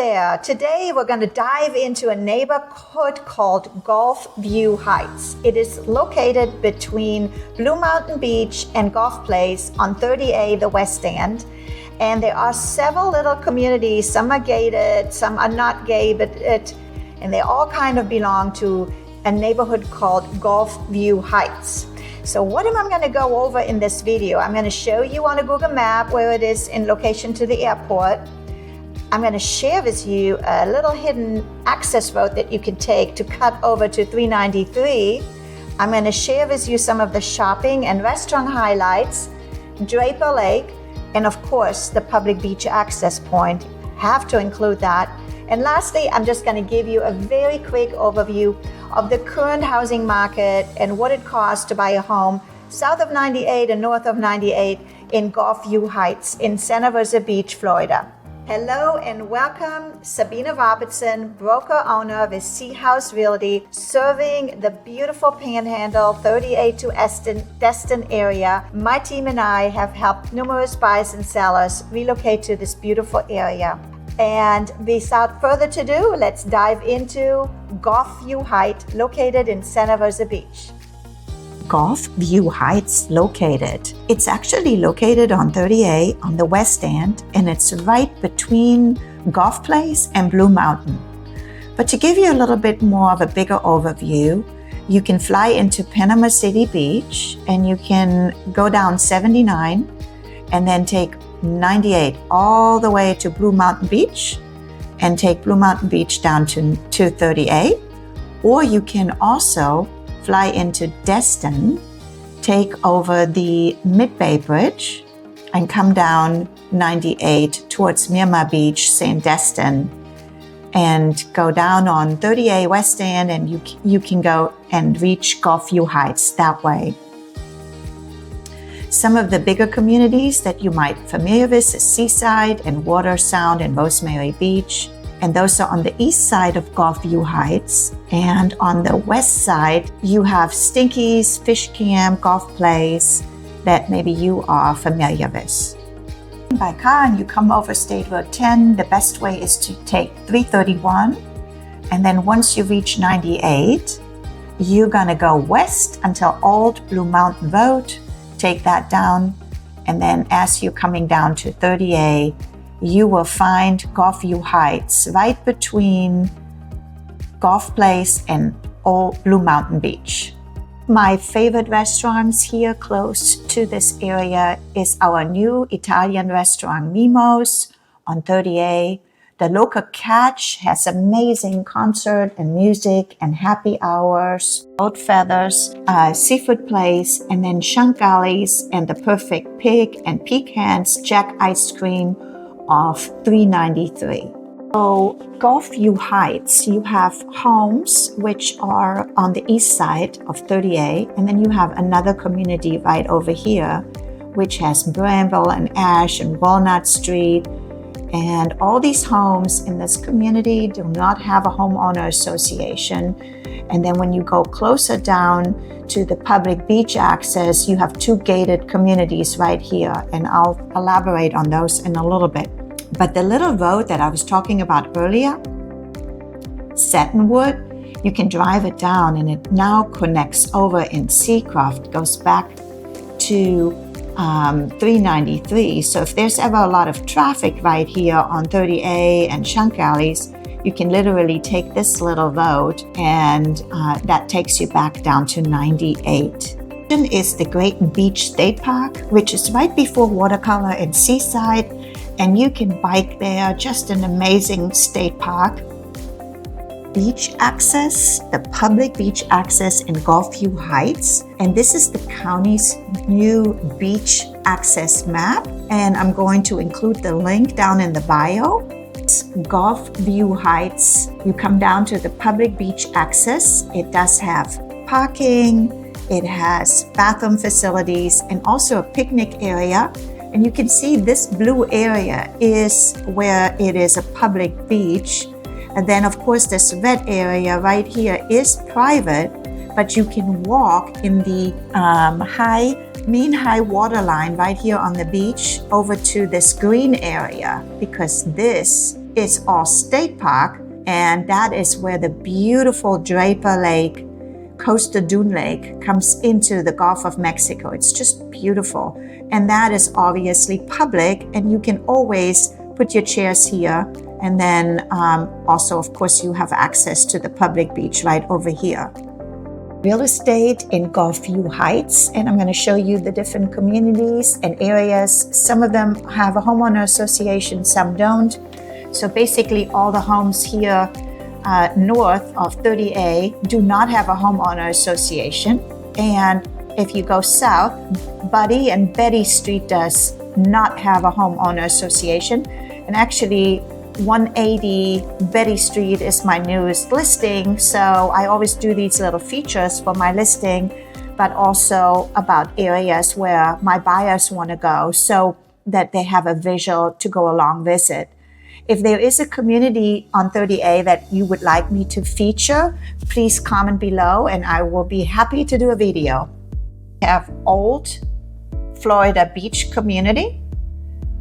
there. Today we're going to dive into a neighborhood called Gulf View Heights. It is located between Blue Mountain Beach and Gulf Place on 30A, the West End. And there are several little communities. Some are gated, some are not gated, and they all kind of belong to a neighborhood called Gulf View Heights. So what am I going to go over in this video? I'm going to show you on a Google map where it is in location to the airport. I'm going to share with you a little hidden access road that you can take to cut over to 393. I'm going to share with you some of the shopping and restaurant highlights, Draper Lake, and of course the public beach access point. Have to include that. And lastly, I'm just going to give you a very quick overview of the current housing market and what it costs to buy a home south of 98 and north of 98 in Gulf View Heights in Santa Rosa Beach, Florida. Hello and welcome, Sabina Robertson, broker-owner with Sea House Realty, serving the beautiful Panhandle 38 to Destin area. My team and I have helped numerous buyers and sellers relocate to this beautiful area. And without further ado, let's dive into Gulf View Heights, located in Santa Rosa Beach. Gulf View Heights located. It's actually located on 30A on the west end, and it's right between Gulf Place and Blue Mountain. But to give you a little bit more of a bigger overview, you can fly into Panama City Beach and you can go down 79 and then take 98 all the way to Blue Mountain Beach and take Blue Mountain Beach down to 30A. Or you can also fly into Destin, take over the Mid-Bay Bridge, and come down 98 towards Miramar Beach, St. Destin, and go down on 30A West End, and you can go and reach Gulf View Heights that way. Some of the bigger communities that you might be familiar with is Seaside and Water Sound and Rosemary Beach. And those are on the east side of Gulf View Heights. And on the west side, you have Stinky's, Fish Camp, Gulf Place that maybe you are familiar with. By car and you come over State Road 10, the best way is to take 331. And then once you reach 98, you're gonna go west until Old Blue Mountain Road, take that down. And then as you're coming down to 30A, you will find Gulf View Heights right between Gulf Place and Old Blue Mountain Beach. My favorite restaurants here close to this area is our new Italian restaurant, Mimo's on 30A. The local catch has amazing concert and music and happy hours, Old Feathers, Seafood Place, and then Shanghali's and the Perfect Pig and Pecans Jack Ice Cream of 393. So Gulf View Heights, you have homes which are on the east side of 30A, and then you have another community right over here which has Bramble and Ash and Walnut Street. And all these homes in this community do not have a homeowner association. And then when you go closer down to the public beach access, you have two gated communities right here. And I'll elaborate on those in a little bit. But the little road that I was talking about earlier, Settonwood, you can drive it down and it now connects over in Seacroft, goes back to 393. So if there's ever a lot of traffic right here on 30A and Shanghali's, you can literally take this little road and that takes you back down to 98. Is the Great Beach State Park, which is right before Watercolor and Seaside, and you can bike there. Just an amazing state park. Beach access, the public beach access in Gulf View Heights, and this is the county's new beach access map, and I'm going to include the link down in the bio. It's Gulf View Heights. You come down to the public beach access. It does have parking, it has bathroom facilities, and also a picnic area. And you can see this blue area is where it is a public beach. And then of course this red area right here is private, but you can walk in the mean high water line right here on the beach over to this green area, because this is all state park, and that is where the beautiful Draper Lake, Coastal Dune Lake, comes into the Gulf of Mexico. It's just beautiful. And that is obviously public, and you can always put your chairs here. And then also, of course, you have access to the public beach right over here. Real estate in Gulf View Heights, and I'm going to show you the different communities and areas. Some of them have a homeowner association, some don't. So basically all the homes here north of 30A do not have a homeowner association. And if you go south, Buddy and Betty Street does not have a homeowner association. And actually 180 Betty Street is my newest listing. So I always do these little features for my listing, but also about areas where my buyers want to go so that they have a visual to go along visit. If there is a community on 30A that you would like me to feature, please comment below and I will be happy to do a video. We have Old Florida Beach community,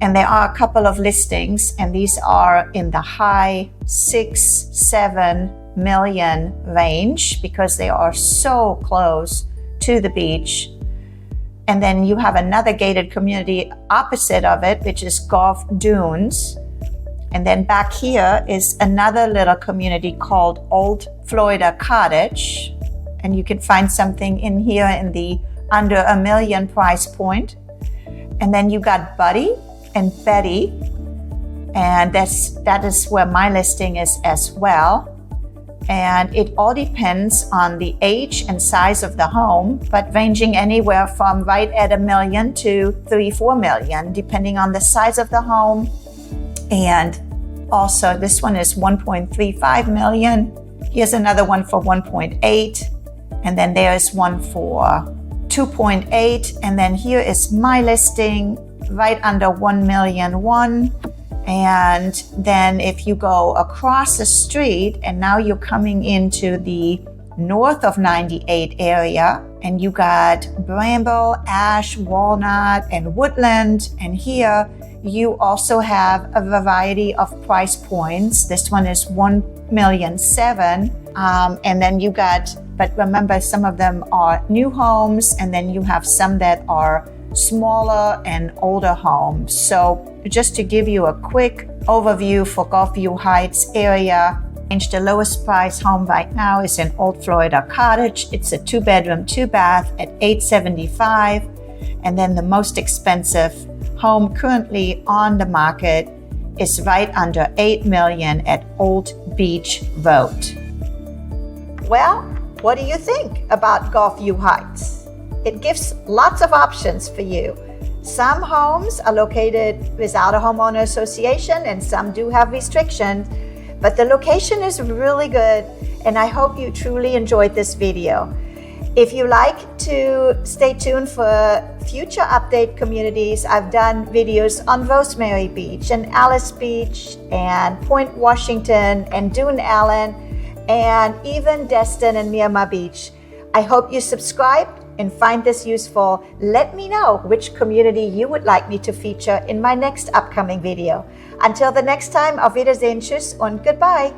and there are a couple of listings, and these are in the high 6-7 million range because they are so close to the beach. And then you have another gated community opposite of it, which is Gulf Dunes. And then back here is another little community called Old Florida Cottage. And you can find something in here in the under $1 million price point. And then you got Buddy and Betty. And that is where my listing is as well. And it all depends on the age and size of the home, but ranging anywhere from right at $1 million to $3-4 million, depending on the size of the home. And also this one is 1.35 million. Here's another one for 1.8. And then there's one for 2.8. And then here is my listing right under 1 million one. And then if you go across the street and now you're coming into the north of 98 area, and you got bramble, ash, walnut, and woodland. And here you also have a variety of price points. This one is 1.7 million. And then you got, but remember, some of them are new homes, and then you have some that are smaller and older homes. So just to give you a quick overview for Gulf View Heights area, the lowest price home right now is in Old Florida Cottage. It's a 2-bedroom, 2-bath at $875. And then the most expensive home currently on the market is right under $8 million at Old Beach Road. Well, what do you think about Gulf View Heights? It gives lots of options for you. Some homes are located without a homeowner association and some do have restrictions, but the location is really good, and I hope you truly enjoyed this video. If you like to stay tuned for future update communities, I've done videos on Rosemary Beach and Alice Beach and Point Washington and Dune Allen and even Destin and Miramar Beach. I hope you subscribe and find this useful. Let me know which community you would like me to feature in my next upcoming video. Until the next time, auf Wiedersehen, tschüss und goodbye.